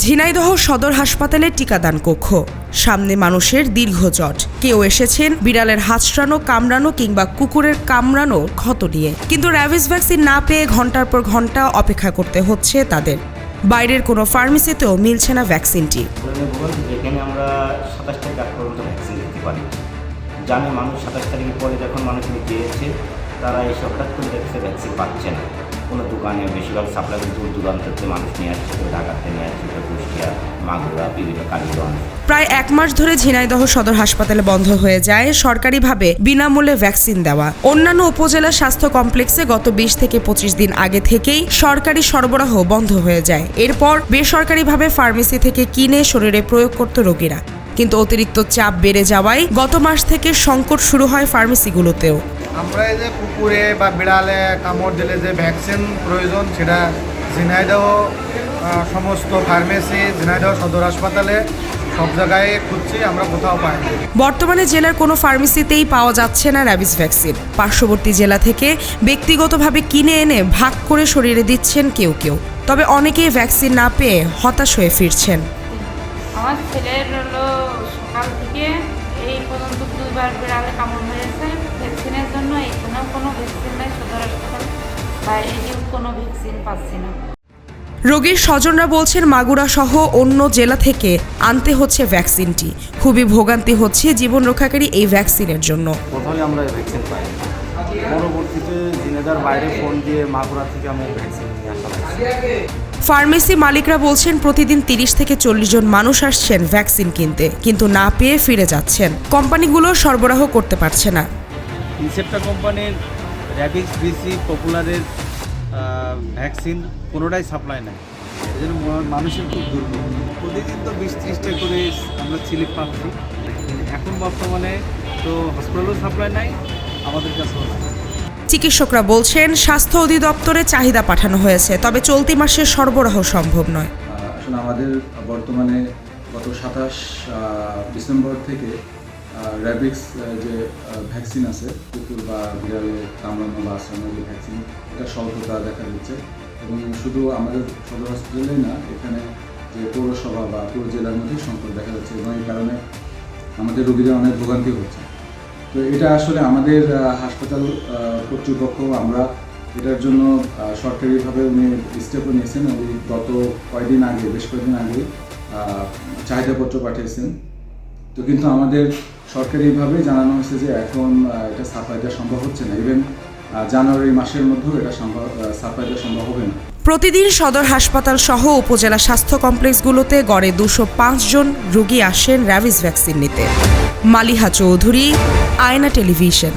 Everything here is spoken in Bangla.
ঝিনাইদহ সদর হাসপাতালে টিকাদান কক্ষ, সামনে মানুষের দীর্ঘ জট। কেউ এসেছেন বিড়ালের হাঁচড়ানো, কামড়ানো কিংবা কুকুরের কামড়ানো ক্ষত নিয়ে, কিন্তু র্যাবিস ভ্যাকসিন না পেয়ে ঘন্টার পর ঘন্টা অপেক্ষা করতে হচ্ছে তাদের। বাইরের কোনো ফার্মেসিতেও মিলছে না ভ্যাকসিনটি। যেখানে আমরা 27 তারিখ আগ পর্যন্ত ভ্যাকসিন দিতে পারি, জানে মানুষ 27 তারিখের পরে যখন মানুষ পেয়েছে তারা এসে হঠাৎ করে দেখছে ভ্যাকসিন পাচ্ছে না। কোনো দোকানে বেশিরভাগ সাপ্লাই দূর দূরান্ত থেকে মানুষ নিয়ে আসছে, ঢাকাতে নিয়ে আসছে, কুষ্টিয়া, মাগুরা, বিভিন্ন কালীগঞ্জ। প্রায় 1 মাস ধরে ঝিনাইদহ সদর হাসপাতালে বন্ধ হয়ে যায় সরকারিভাবে বিনামূল্যে ভ্যাকসিন দেওয়া। অন্যান্য উপজেলা স্বাস্থ্য কমপ্লেক্সে গত 20 থেকে 25 দিন আগে থেকেই সরকারি সরবরাহ বন্ধ হয়ে যায়। এরপর বেসরকারিভাবে ফার্মেসি থেকে কিনে শরীরে প্রয়োগ করত রোগীরা, কিন্তু অতিরিক্ত চাপ বেড়ে যাওয়ায় গত মাস থেকে সংকট শুরু হয় ফার্মেসিগুলোতেও। আমরা এই যে কুকুরে বা বিড়ালে কামড় দিলে যে ভ্যাকসিন প্রয়োজন, সেটা ঝিনাইদহ সমস্ত ফার্মেসি, ঝিনাইদহ সদর হাসপাতালে সব জায়গায় খুঁজছি, আমরা কোথাও পাই না। বর্তমানে জেলার কোনো ফার্মেসিতেই পাওয়া যাচ্ছে না র্যাবিস ভ্যাকসিন। পার্শ্ববর্তী জেলা থেকে ব্যক্তিগতভাবে কিনে এনে ভাগ করে শরীরে দিচ্ছেন কেউ কেউ। তবে অনেকেই ভ্যাকসিন না পেয়ে হতাশ হয়ে ফিরছেন। আমার ছেলের হলো সকাল থেকে এই পর্যন্ত 2বার বিড়ালে কামড় হয়েছে। ভ্যাকসিনের জন্য এখানেও কোনো ভ্যাকসিন নেই, সদর হাসপাতাল বাইরেও কোনো ভ্যাকসিন পাচ্ছি না। রোগীর স্বজনরা বলছেন মাগুরা সহ অন্য জেলা থেকে আনতে হচ্ছে ভ্যাকসিনটি। খুবই ভোগান্তি হচ্ছে জীবন রক্ষাকারী এই ভ্যাকসিনের জন্য। প্রথমে আমরা এই ভ্যাকসিন পাই, পরবর্তীতে ঝিনাইদহের বাইরে ফোন দিয়ে মাগুরা থেকে আমি ভ্যাকসিন নিয়ে আসলাম। ফার্মেসি মালিকরা বলছেন প্রতিদিন 30 থেকে 40 জন মানুষ আসছেন ভ্যাকসিন কিনতে, কিন্তু না পেয়ে ফিরে যাচ্ছেন। কোম্পানিগুলো সরবরাহ করতে পারছে না। ইনসেপ্টা কোম্পানির র্যাবিস, বিসি, পপুলারের ভ্যাকসিন কোনোটাই সাপ্লাই নাই, এই জন্য মানুষের খুব দুর্ভোগ। প্রতিদিন তো 20-30টা করে আমরা স্লিপ পাচ্ছি। এখন বর্তমানে তো হসপিটালও সাপ্লাই নাই, আমাদের কাছেও নাই। চিকিৎসকরা বলছেন স্বাস্থ্য অধিদপ্তরে চাহিদা পাঠানো হয়েছে, তবে চলতি মাসে সরবরাহ সম্ভব নয়। আসলে আমাদের বর্তমানে গত 27 ডিসেম্বর থেকে র্যাবিক্স যে ভ্যাকসিন আছে, কুকুর বা বিড়ালে কামড়ানো বা আশ্রানো যে ভ্যাকসিন, এটা স্বল্পতা দেখা দিচ্ছে। এবং শুধু আমাদের সদর হসপিটালেই না, এখানে যে পৌরসভা বা পুরো জেলার মধ্যেই সংকট দেখা যাচ্ছে, এবং এই কারণে আমাদের রোগীদের অনেক ভোগান্তি হচ্ছে। তো এটা আসলে আমাদের হাসপাতাল কর্তৃপক্ষ, আমরা এটার জন্য সরকারিভাবে উনি স্টেপও নিয়েছেন। উনি গত বেশ কয়েকদিন আগে চাহিদাপত্র পাঠিয়েছেন। তো কিন্তু আমাদের সরকারিভাবে জানানো হয়েছে যে এখন এটা সাপ্লাই দেওয়া সম্ভব হচ্ছে না। ইভেন জানুয়ারি মাসের মধ্যেও এটা সাপ্লাই দেওয়া সম্ভব হবে না। প্রতিদিন সদর হাসপাতাল সহ উপজেলা স্বাস্থ্য কমপ্লেক্সগুলোতে গড়ে 205 জন রোগী আসেন র্যাবিস ভ্যাকসিন নিতে। মালিহা চৌধুরী, আয়না টেলিভিশন।